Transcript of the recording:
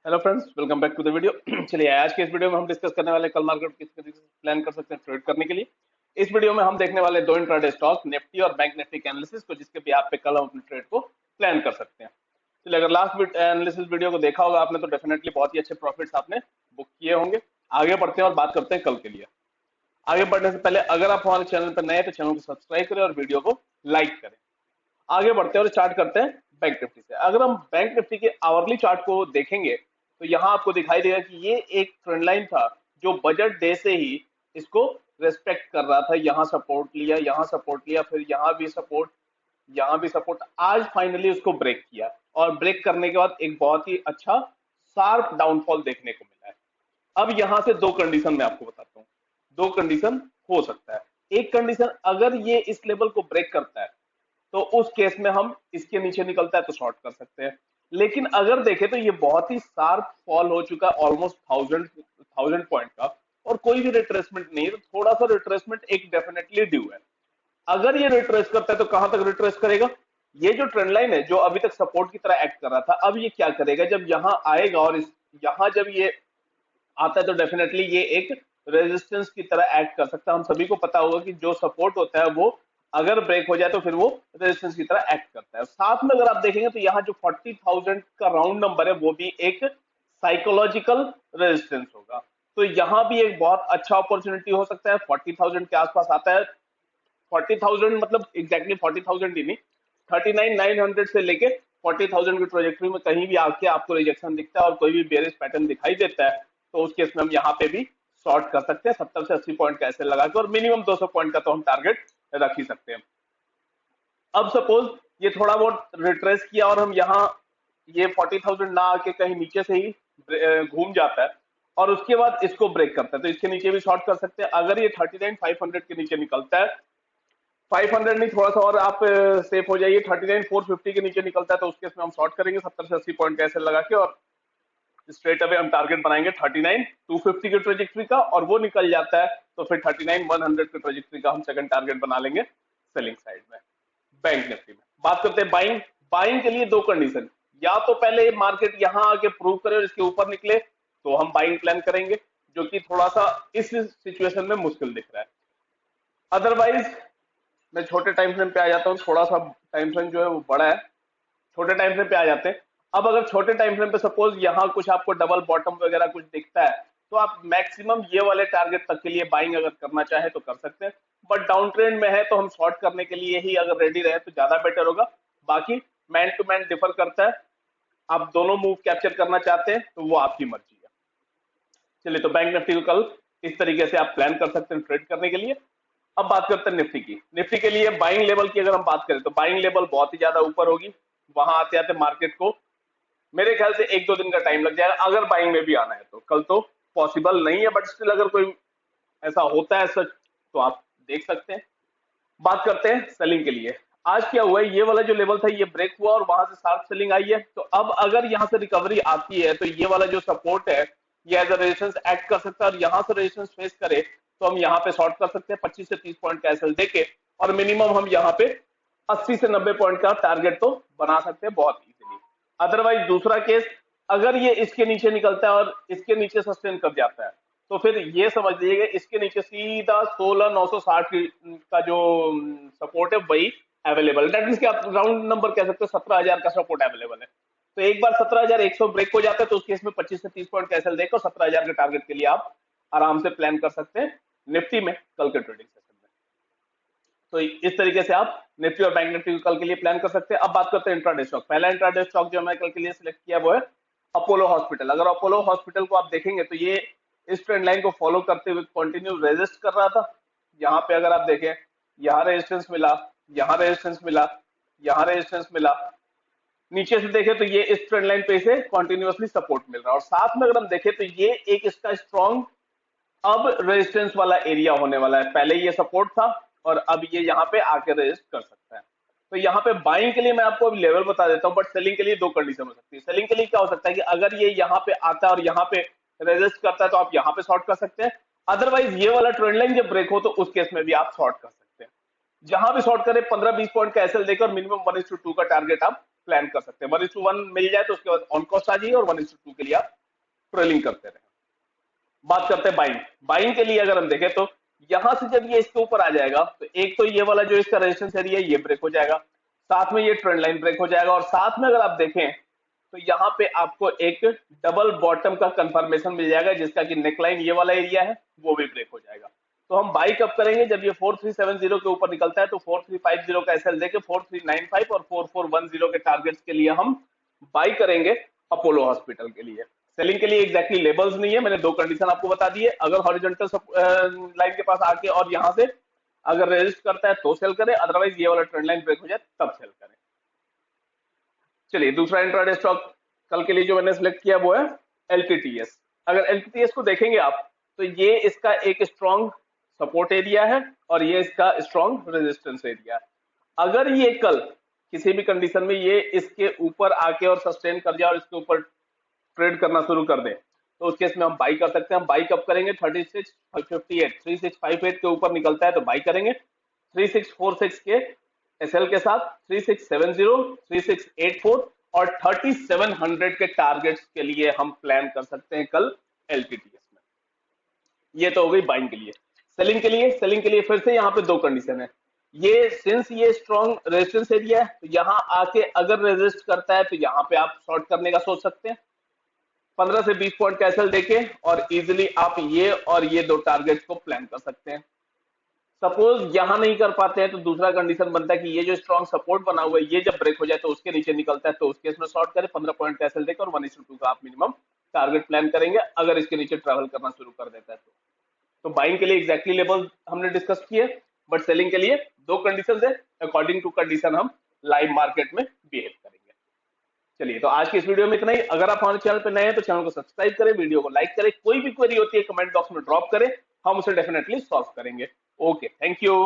Hello friends, welcome back to the video. चलिए आज के इस वीडियो में हम डिस्कस करने वाले कल मार्केट किस तरीके से प्लान कर सकते हैं ट्रेड करने के लिए। इस वीडियो में हम देखने वाले दो इंट्राडे स्टॉक निफ्टी और बैंक निफ्टी के एनालिसिस को, जिसके भी आप पे कल हम अपने ट्रेड को प्लान कर सकते हैं। चलिए, अगर लास्ट एनालिसिस वीडियो को देखा होगा आपने तो डेफिनेटली बहुत ही अच्छे प्रॉफिट्स आपने बुक किए होंगे। आगे बढ़ते हैं और बात करते हैं कल के लिए। आगे बढ़ने से पहले अगर आप हमारे चैनल पर नए हैं तो चैनल को सब्सक्राइब करें और वीडियो को लाइक करें। आगे बढ़ते हैं और चार्ट करते हैं बैंक निफ्टी से। अगर हम बैंक निफ्टी के आवरली चार्ट को देखेंगे तो यहाँ आपको दिखाई देगा कि ये एक ट्रेंड लाइन था जो बजट डे से ही इसको रेस्पेक्ट कर रहा था। यहाँ सपोर्ट लिया, यहाँ सपोर्ट लिया, फिर यहाँ भी सपोर्ट, यहाँ भी सपोर्ट। आज फाइनली उसको ब्रेक किया और ब्रेक करने के बाद एक बहुत ही अच्छा शार्प डाउनफॉल देखने को मिला है। अब यहाँ से दो कंडीशन मैं आपको बताता हूँ। दो कंडीशन हो सकता है। एक कंडीशन, अगर ये इस लेवल को ब्रेक करता है तो उस केस में हम इसके नीचे निकलता है तो शॉर्ट कर सकते हैं। लेकिन अगर देखें तो ये बहुत ही शार्प फॉल हो चुका है, ऑलमोस्ट थाउजेंड पॉइंट का, और कोई भी रिट्रेसमेंट नहीं है। तो थोड़ा सा रिट्रेसमेंट एक डेफिनेटली ड्यू है। अगर ये रिट्रेस करता है तो कहां तक रिट्रेस करेगा? ये जो ट्रेंड लाइन है जो अभी तक सपोर्ट की तरह एक्ट कर रहा था, अब ये क्या करेगा? जब यहां आएगा और यहां जब ये आता है तो डेफिनेटली ये एक रेजिस्टेंस की तरह एक्ट कर सकता है। हम सभी को पता होगा कि जो सपोर्ट होता है वो अगर ब्रेक हो जाए तो फिर वो रेजिस्टेंस की तरह एक्ट करता है। साथ में अगर आप देखेंगे तो यहाँ जो 40,000 का राउंड नंबर है वो भी एक साइकोलॉजिकल रेजिस्टेंस होगा। तो यहाँ भी एक बहुत अच्छा अपॉर्चुनिटी हो सकता है। 40,000 के आसपास आता है। 40,000 मतलब एग्जैक्टली 40,000 ही नहीं, 39,900 से लेके 40,000 की ट्रेजेक्टरी में कहीं भी आके आपको रिजेक्शन दिखता है और कोई भी बेरिश पैटर्न दिखाई देता है तो उस केस में हम यहाँ पे भी शॉर्ट कर सकते हैं 70 से 80 पॉइंट का ऐसे लगा के, और मिनिमम 200 पॉइंट का तो हम टारगेट रख ही सकते हैं। अब सपोज ये थोड़ा बहुत रिट्रेस किया और हम यहाँ ये 40,000 ना आके कहीं नीचे से ही घूम जाता है और उसके बाद इसको ब्रेक करता है तो इसके नीचे भी शॉर्ट कर सकते हैं। अगर ये 39,500 के नीचे निकलता है, 500 नहीं, थोड़ा सा और आप सेफ हो जाइए, 39,450 के नीचे निकलता है तो उसके इसमें हम शॉर्ट करेंगे 70 से 80 पॉइंट का ऐसे लगा के, और स्ट्रेट अवे हम टारगेट बनाएंगे 39,250 की ट्रेजेक्टरी का, और वो निकल जाता है तो फिर 39,100 की ट्रेजेक्टरी का हम सेकंड टारगेट बना लेंगे सेलिंग साइड में। बैंक निफ्टी में बात करते हैं बाइंग। बाइंग के लिए दो कंडीशन, या तो पहले मार्केट यहां आके प्रूव करे और इसके ऊपर निकले तो हम बाइंग प्लान करेंगे, जो कि थोड़ा सा इस सिचुएशन में मुश्किल दिख रहा है। अदरवाइज मैं छोटे टाइम फ्रेम पे आ जाता हूँ। थोड़ा सा टाइम फ्रेम जो है वो बड़ा है, छोटे टाइम फ्रेम पे आ जाते हैं। अब अगर छोटे टाइम फ्रेम पे सपोज यहाँ कुछ आपको डबल बॉटम वगैरह कुछ दिखता है तो आप मैक्सिमम ये वाले टारगेट तक के लिए बाइंग अगर करना चाहे तो कर सकते हैं। बट डाउन ट्रेंड में है तो हम शॉर्ट करने के लिए ही अगर रेडी रहे तो ज्यादा बेटर होगा। बाकी मैन टू मैन डिफर करता है, आप दोनों मूव कैप्चर करना चाहते हैं तो वो आपकी मर्जी है। चलिए, तो बैंक निफ्टी को कल इस तरीके से आप प्लान कर सकते हैं ट्रेड करने के लिए। अब बात करते हैं निफ्टी की। निफ्टी के लिए बाइंग लेवल की अगर हम बात करें तो बाइंग लेवल बहुत ही ज्यादा ऊपर होगी। वहां आते आते मार्केट को मेरे ख्याल से एक दो दिन का टाइम लग जाएगा अगर बाइंग में भी आना है तो। कल तो पॉसिबल नहीं है, बट स्टिल अगर कोई ऐसा होता है सच तो आप देख सकते हैं। बात करते हैं सेलिंग के लिए। आज क्या हुआ है, ये वाला जो लेवल था ये ब्रेक हुआ और वहां से शार्प सेलिंग आई है। तो अब अगर यहाँ से रिकवरी आती है तो ये वाला जो सपोर्ट है ये एज अ रेजिस्टेंस एक्ट कर सकता है, और यहाँ से रेजिस्टेंस फेस करे तो हम यहाँ पे शॉर्ट कर सकते हैं 25 से 30 पॉइंट का एसएल देके, और मिनिमम हम यहाँ पे 80 से 90 पॉइंट का टारगेट तो बना सकते हैं बहुत इजीली। अदरवाइज दूसरा केस, अगर ये इसके नीचे निकलता है और इसके नीचे सस्टेन कर जाता है तो फिर ये समझ लीजिएगा इसके नीचे सीधा 16,960 का जो सपोर्ट है वही अवेलेबल। दैट मींस कि आप राउंड नंबर कह सकते हो 17,000 का सपोर्ट अवेलेबल है। तो एक बार 17,100 ब्रेक हो जाता है तो उस केस में 25 से 30 पॉइंट कैसल देकर 17,000 के टारगेट के लिए आप आराम से प्लान कर सकते हैं निफ्टी में कल के ट्रेडिंग सेशन में। तो इस तरीके से आप निफ्टी और बैंक निफ्टी को कल के लिए प्लान कर सकते हैं। अब बात करते हैं इंट्राडे स्टॉक। पहला इंट्राडे स्टॉक जो मैं कल के लिए सिलेक्ट किया वो है अपोलो हॉस्पिटल। अगर अपोलो हॉस्पिटल को आप देखेंगे तो ये इस ट्रेंड लाइन को फॉलो करते हुए कंटिन्यू रेजिस्ट कर रहा था। यहाँ पे अगर आप देखें, यहाँ रेजिस्टेंस मिला, यहाँ रेजिस्टेंस मिला, यहाँ रेजिस्टेंस मिला, नीचे से देखें तो ये इस ट्रेंड लाइन पे इसे कंटिन्यूअसली सपोर्ट मिल रहा है। और साथ में अगर हम देखें तो ये एक इसका स्ट्रॉन्ग अब रेजिस्टेंस वाला एरिया होने वाला है। पहले ये सपोर्ट था और अब ये यहाँ पे आके रेजिस्ट कर सकता है। तो यहाँ पे बाइंग के लिए मैं आपको अभी लेवल बता देता हूँ, बट सेलिंग के लिए दो कंडीशन हो सकती है। सेलिंग के लिए क्या हो सकता है कि अगर ये यहाँ पे आता है और यहाँ पे रेजिस्ट करता है तो आप यहाँ पे शॉर्ट कर सकते हैं। अदरवाइज ये वाला ट्रेंड लाइन जब ब्रेक हो तो उस केस में भी आप शॉर्ट कर सकते हैं। जहां भी शॉर्ट करें 15-20 पॉइंट का एसएल देकर मिनिमम 1:2 का टारगेट आप प्लान कर सकते हैं। 1:1 मिल जाए तो उसके बाद ऑन कॉस्ट आ जाइए और 1:2 के लिए आप ट्रेलिंग करते रहे। बात करते हैं बाइंग। बाइंग के लिए अगर हम देखें तो यहां से जब ये इसके ऊपर आ जाएगा तो एक तो ये वाला जो इसका रेजिस्टेंस एरिया है ये ब्रेक हो जाएगा, साथ में ये ट्रेंड लाइन ब्रेक हो जाएगा, और साथ में अगर आप देखें तो यहाँ पे आपको एक डबल बॉटम का कंफर्मेशन मिल जाएगा, जिसका कि नेकलाइन ये वाला एरिया है वो भी ब्रेक हो जाएगा। तो हम बाई कब करेंगे? जब ये 4370 के ऊपर निकलता है तो 4350 का एसएल देके 4395 और 4410 के टारगेट्स के लिए हम बाई करेंगे अपोलो हॉस्पिटल के लिए। सेलिंग के लिए एग्जैक्टली लेबल्स नहीं है, मैंने दो कंडीशन आपको बता दी है। अगर हॉरिजॉन्टल लाइन के पास आके और यहां से अगर रेजिस्ट करता है तो सेल करें, अदरवाइज ये वाला ट्रेंड लाइन ब्रेक हो जाए तब सेल करें। चलिए दूसरा इंट्राडे स्टॉक कल के लिए जो मैंने सिलेक्ट किया वो है एलटीटीएस। अगर एलटीटीएस को देखेंगे आप तो ये इसका एक स्ट्रॉन्ग सपोर्ट एरिया है और ये इसका स्ट्रॉन्ग रेजिस्टेंस एरिया है। अगर ये कल किसी भी कंडीशन में ये इसके ऊपर आके और सस्टेन कर जाए और इसके ऊपर ट्रेड करना शुरू कर दे तो उस केस में हम बाई कर सकते हैं। हम बाई कब करेंगे? 3658 के ऊपर निकलता है तो बाई करेंगे। 3646 के एसएल के साथ 3670, 3684 और 3700 के टारगेट्स के लिए हम प्लान कर सकते हैं कल एलटीटीएस में। ये तो हो गई बाइंग के लिए। सेलिंग के लिए, सेलिंग के लिए फिर से यहाँ पे दो कंडीशन है। ये सिंस ये स्ट्रॉन्ग रेजिस्टेंस एरिया है तो यहाँ आके अगर रेजिस्ट करता है तो यहाँ पे आप शॉर्ट करने का सोच सकते हैं 15 से 20 पॉइंट का एसएल देके, और इजिली आप ये और ये दो टारगेट्स को प्लान कर सकते हैं। सपोज यहां नहीं कर पाते हैं तो दूसरा कंडीशन बनता है कि ये जो स्ट्रॉन्ग सपोर्ट बना हुआ है ये जब ब्रेक हो जाए तो उसके नीचे निकलता है तो उस केस में शॉर्ट करें 15 पॉइंट का एसएल देकर और 1:2 का आप मिनिमम टारगेट प्लान करेंगे अगर इसके नीचे ट्रैवल करना शुरू कर देता है तो बाइंग के लिए एग्जैक्टली लेवल हमने डिस्कस किए, बट सेलिंग के लिए दो कंडीशन है, अकॉर्डिंग टू कंडीशन हम लाइव मार्केट में बिहेव करेंगे। चलिए तो आज की इस वीडियो में इतना ही। अगर आप हमारे चैनल पर नए हैं तो चैनल को सब्सक्राइब करें, वीडियो को लाइक करें, कोई भी क्वेरी होती है कमेंट बॉक्स में ड्रॉप करें, हम उसे डेफिनेटली सॉल्व करेंगे। Okay, thank you.